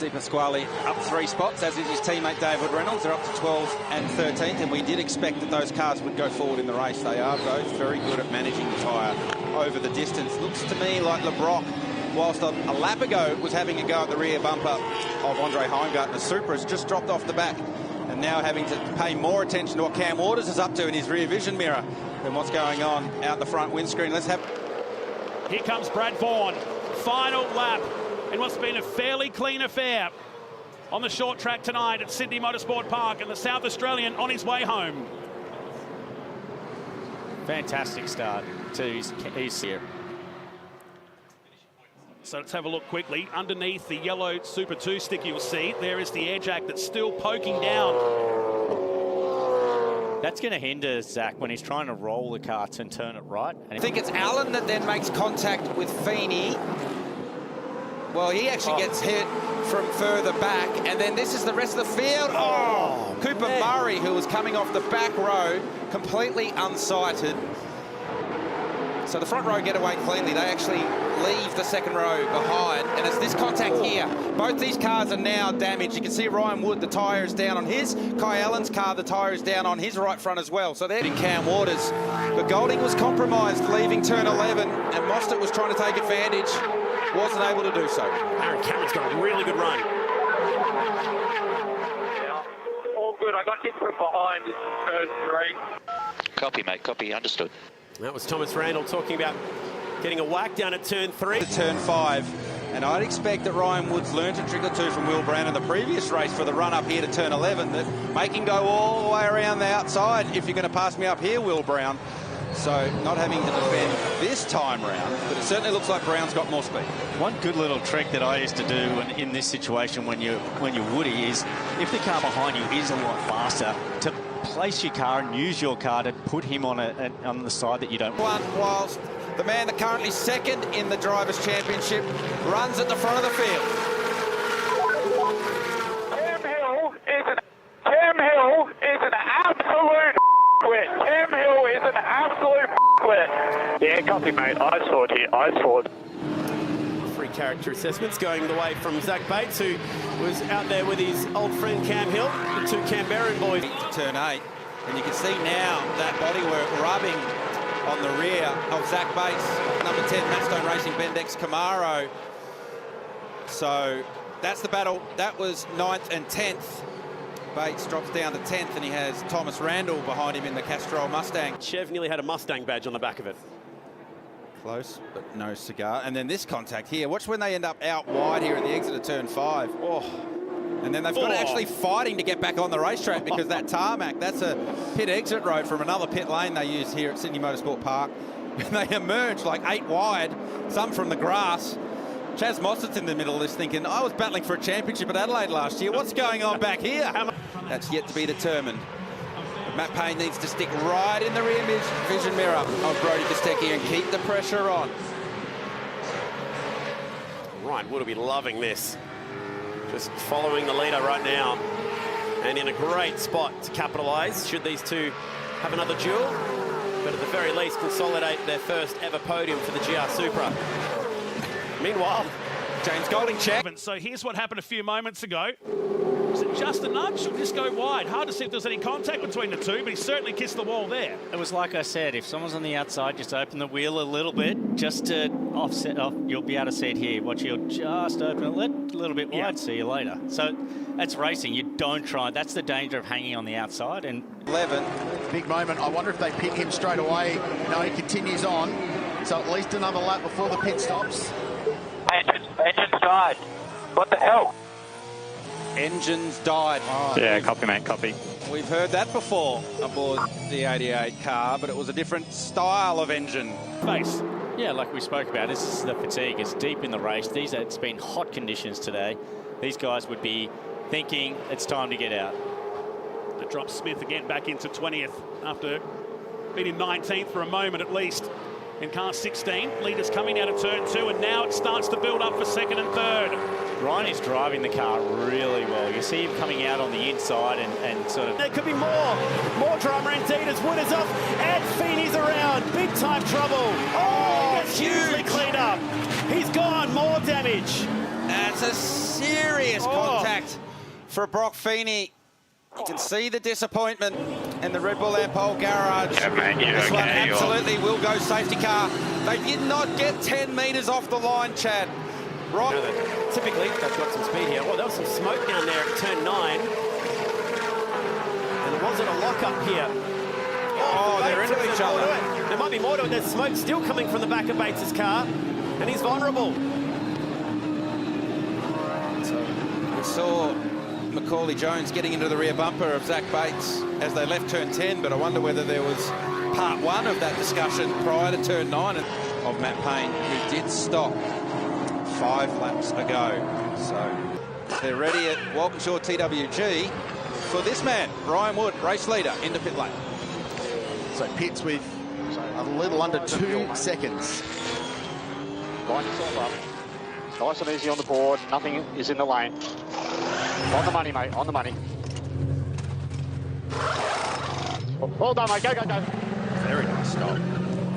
De Pasquale up 3 spots, as is his teammate David Reynolds. They're up to 12th and 13th, and we did expect that those cars would go forward in the race. They are both very good at managing the tyre over the distance. Looks to me like LeBrock, whilst a lap ago was having a go at the rear bumper of Andre Heimgartner's Super, has just dropped off the back, and now having to pay more attention to what Cam Waters is up to in his rear vision mirror than what's going on out the front windscreen. Let's have... Here comes Brad Vaughan, final lap in what's been a fairly clean affair on the short track tonight at Sydney Motorsport Park, and the South Australian on his way home. Fantastic start to his year. So let's have a look quickly. Underneath the yellow Super 2 stick, you'll see there is the air jack that's still poking down. That's going to hinder Zach when he's trying to roll the car and turn it right. I think it's Allen that then makes contact with Feeney. Well, he actually gets hit from further back, and then this is the rest of the field. Oh, Cooper Murray, who was coming off the back row, completely unsighted. So the front row get away cleanly. They actually leave the second row behind, and it's this contact here. Both these cars are now damaged. You can see Ryan Wood, the tyre is down on his. Kai Allen's car, the tyre is down on his right front as well. So they're in Cam Waters. But Golding was compromised leaving turn 11, and Mostert was trying to take advantage. Wasn't able to do so. Aaron Cameron's got a really good run. Yeah, all good. I got hit from behind in turn 3. Copy, mate. Copy. Understood. That was Thomas Randall talking about getting a whack down at turn 3. To turn 5. And I'd expect that Ryan Woods learnt a trick or two from Will Brown in the previous race for the run up here to turn 11, that make him go all the way around the outside if you're going to pass me up here, Will Brown. So not having to defend this time round, but it certainly looks like Brown's got more speed. One good little trick that I used to do in this situation when you're Woody is, if the car behind you is a lot faster, to place your car and use your car to put him on the side that you don't want. Whilst the man that currently second in the Drivers' Championship runs at the front of the field. Cam Hill is an absolute quit. Cam Hill is an absolute quit. Yeah, copy, mate. Eyes forward here. Eyes forward. Free character assessments going the way from Zach Bates, who was out there with his old friend Cam Hill, the two Canberran boys. To turn 8, and you can see now that bodywork rubbing on the rear of Zach Bates, number 10 Matstone Racing Bendex Camaro. So that's the battle. That was 9th and 10th. Bates drops down to 10th, and he has Thomas Randall behind him in the Castrol Mustang. Chev nearly had a Mustang badge on the back of it. Close, but no cigar. And then this contact here. Watch when they end up out wide here at the exit of turn 5. Oh. And then they've got actually fighting to get back on the racetrack because that tarmac, that's a pit exit road from another pit lane they use here at Sydney Motorsport Park. And they emerge like 8 wide, some from the grass. Chaz Mossett's in the middle of this thinking, I was battling for a championship at Adelaide last year. What's going on back here? That's yet to be determined. But Matt Payne needs to stick right in the rear vision mirror of Brodie Kostecki and keep the pressure on. Ryan Wood will be loving this. Just following the leader right now. And in a great spot to capitalise should these two have another duel. But at the very least consolidate their first ever podium for the GR Supra. Meanwhile, James Golding check. So here's what happened a few moments ago. Is it just a nudge or just go wide? Hard to see if there's any contact between the two, but he certainly kissed the wall there. It was like I said, if someone's on the outside, just open the wheel a little bit, just to offset off. You'll be able to see it here. Watch, you'll just open it a little bit wide. See you later. So that's racing. You don't try. That's the danger of hanging on the outside. And 11. Big moment. I wonder if they pit him straight away. No, he continues on. So at least another lap before the pit stops. Engines died. What the hell? Engines died. Oh, yeah, copy, mate, copy. We've heard that before aboard the 88 car, but it was a different style of engine. Face. Yeah, like we spoke about, this is the fatigue. It's deep in the race. It's been hot conditions today. These guys would be thinking it's time to get out. It drops Smith again back into 20th after being in 19th for a moment at least. In car 16, leaders coming out of turn 2, and now it starts to build up for second and third. Ryan is driving the car really well. You see him coming out on the inside and sort of... There could be more drama indeed as Wood is off and Feeney's around. Big time trouble. Oh, that's hugely cleaned up. He's gone, more damage. That's a serious contact for Brock Feeney. You can see the disappointment in the Red Bull Ampol garage. Yeah, mate, this one absolutely will go safety car. They did not get 10 metres off the line, Chad. Right. Typically, they've got some speed here. Well, there was some smoke down there at turn 9. And it wasn't a lock-up here. Oh, they're into each other. There might be more to it. There's smoke still coming from the back of Bates's car, and he's vulnerable. So we saw Macaulay Jones getting into the rear bumper of Zach Bates as they left turn 10, but I wonder whether there was part 1 of that discussion prior to turn 9 of Matt Payne, who did stop 5 laps ago. So they're ready at Walkinshaw TWG for this man, Ryan Wood, race leader, into pit lane. So pits with a little under 2 seconds. Line yourself up. Nice and easy on the board. Nothing is in the lane. On the money, mate. On the money. Well done, mate. Go, go, go. Very nice stop.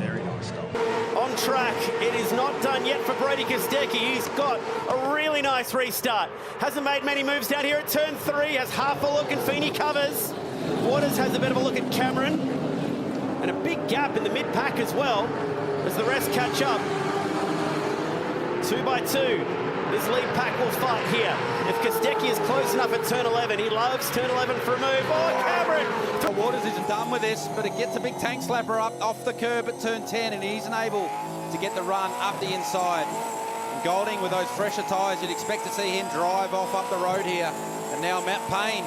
Very nice stop. On track, it is not done yet for Brody Kostecki. He's got a really nice restart. Hasn't made many moves down here at turn 3. Has half a look and Feeney covers. Waters has a bit of a look at Cameron. And a big gap in the mid-pack as well as the rest catch up. 2 by 2. This lead pack will fight here. If Kostecki is close enough at turn 11, he loves turn 11 for a move. Oh, Cameron! Waters isn't done with this, but it gets a big tank slapper up off the curb at turn 10, and he isn't able to get the run up the inside. And Golding, with those fresher tyres, you'd expect to see him drive off up the road here. And now Matt Payne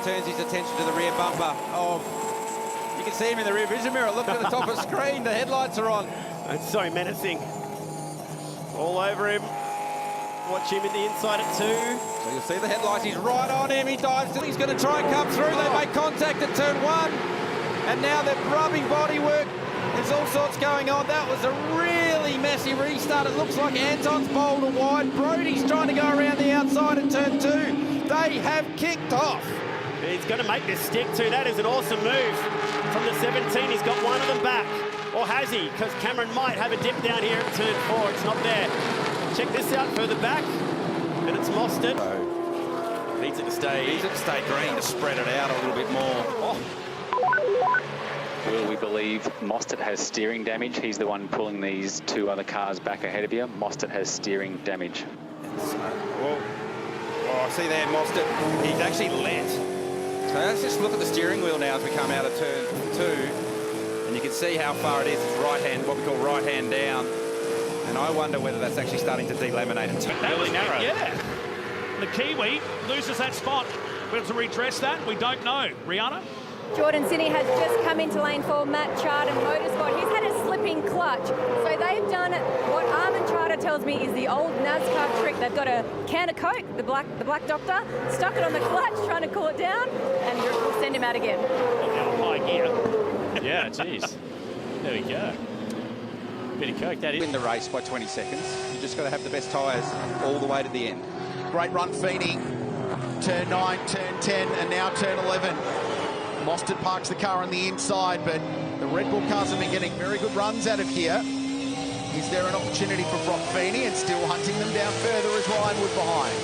turns his attention to the rear bumper of... You can see him in the rear vision mirror. Look at the top of the screen. The headlights are on. It's so menacing. All over him. Watch him in the inside at 2. So you'll see the headlights. He's right on him. He dives. He's going to try and come through. They make contact at turn 1. And now they're rubbing bodywork. There's all sorts going on. That was a really messy restart. It looks like Anton's bowled a wide. Brody's trying to go around the outside at turn 2. They have kicked off. He's going to make this stick too. That is an awesome move. From the 17, he's got one of them back. Or has he? Because Cameron might have a dip down here at turn 4. It's not there. Check this out further back. And it's Mostert. Needs it to stay. Needs it to stay green to spread it out a little bit more. Oh. Will we believe Mostert has steering damage? He's the one pulling these 2 other cars back ahead of you. Mostert has steering damage. Well, I see there Mostert. He's actually let. So let's just look at the steering wheel now as we come out of turn 2. And you can see how far it is. It's right hand, what we call right hand down. And I wonder whether that's actually starting to delaminate. It's really narrow. Yeah. The Kiwi loses that spot. We'll have to redress that. We don't know. Rihanna? Jordan Sinney has just come into lane 4, Matt Chard and Motorsport. He's had a slipping clutch. So they've done what Armin Charter tells me is the old NASCAR trick. They've got a can of Coke, the black doctor, stuck it on the clutch, trying to cool it down, and we'll send him out again. High gear. Yeah, jeez. There we go. Bit of Coke, that is. Win the race by 20 seconds. You just got to have the best tyres all the way to the end. Great run, Feeney. Turn 9, turn 10, and now turn 11. Mostert parks the car on the inside, but the Red Bull cars have been getting very good runs out of here. Is there an opportunity for Brock Feeney, and still hunting them down further as Ryan Wood behind?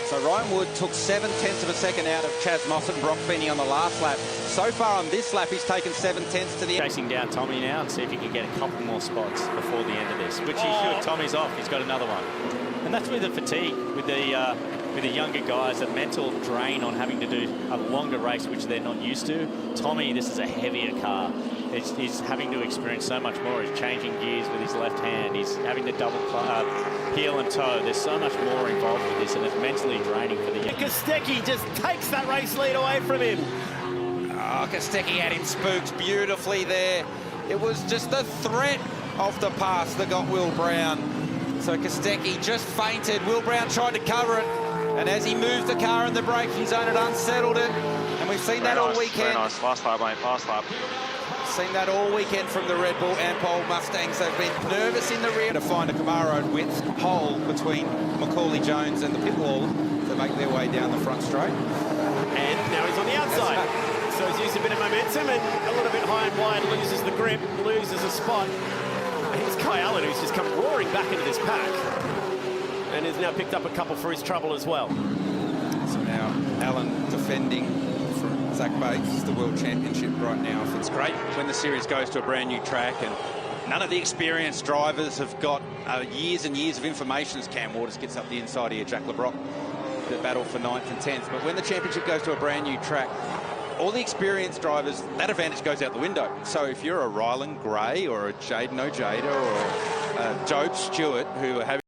So Ryan Wood took 7/10 of a second out of Chaz Mostert and Brock Feeney on the last lap. So far on this lap, he's taken 7/10 to the end. Chasing down Tommy now and see if he can get a couple more spots before the end of this, which he should. Tommy's off. He's got another one. And that's with the fatigue, with the younger guys, the mental drain on having to do a longer race, which they're not used to. Tommy, this is a heavier car. He's having to experience so much more. He's changing gears with his left hand. He's having to double heel and toe. There's so much more involved with this, and it's mentally draining for the... Kostecki just takes that race lead away from him. Oh, Kostecki had him spooked beautifully there. It was just the threat of the pass that got Will Brown. So Kostecki just fainted. Will Brown tried to cover it. And as he moved the car in the braking zone, it unsettled it. And we've seen that all weekend. Very nice. Last lap, mate. Last lap. Seen that all weekend from the Red Bull Ampol Mustangs. They've been nervous in the rear to find a Camaro width hole between Macaulay Jones and the pit wall to make their way down the front straight. And now he's on the outside. So he's used a bit of momentum and a little bit high and wide, loses the grip, loses a spot. And here's Kai Allen, who's just come roaring back into this pack. and has now picked up a couple for his trouble as well. So now Alan defending from Zach Bates. It's the World Championship right now. It's great when the series goes to a brand new track, and none of the experienced drivers have got years and years of information as Cam Waters gets up the inside here. Jack LeBrock, the battle for 9th and 10th. But when the championship goes to a brand new track, all the experienced drivers, that advantage goes out the window. So if you're a Ryland Gray or a Jaden Ojeda or a Job Stewart who are having